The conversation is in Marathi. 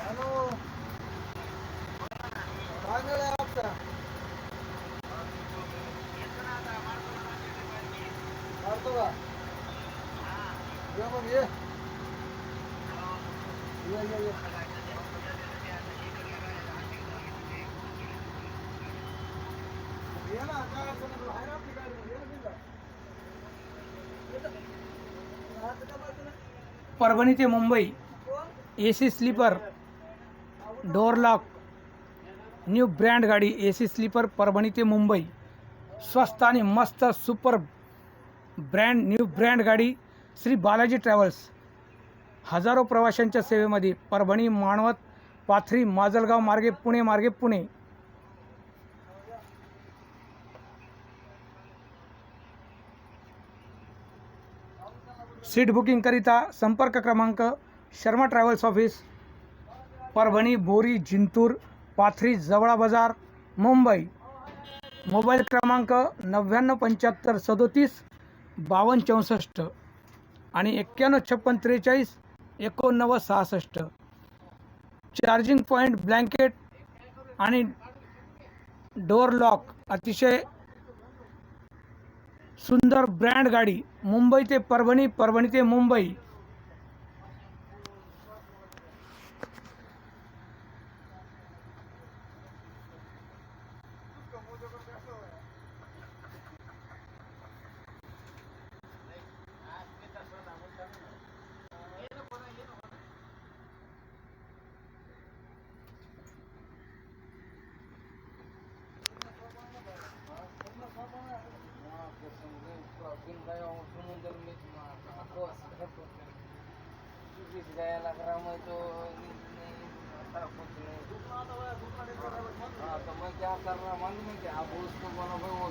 हॅलो, काय वेळ आहे आपला? काढतो का? ये मग ये. ये. ये ना, काय अडचण नाही. आहे ना आपली गाडी, ये ना बिनधास्त. राहतं का बाजूला? परभणी ते Mumbai AC sleeper door lock new brand गाडी AC स्लीपर परभणी ते मुंबई स्वस्त आणि मस्त सुपर ब्रँड न्यू ब्रँड गाडी श्री बालाजी ट्रॅव्हल्स हजारो प्रवाशांच्या सेवेमध्ये परभणी माणवत पाथरी माजलगाव मार्गे पुणे सीट बुकिंग करिता संपर्क क्रमांक शर्मा ट्रॅव्हल्स ऑफिस परभणी बोरी जिंतूर पाथरी जवळा बाजार मुंबई मोबाईल क्रमांक 9975375264 आणि 915643 चार्जिंग पॉईंट ब्लँकेट आणि डोअर लॉक अतिशय सुंदर ब्रँड गाडी मुंबई ते परभणी परभणी ते मुंबई दुकान आता वया, दुकान एक तो मैं क्या कर रहा मालूम है क्या? आप उसको बोलो भाई वो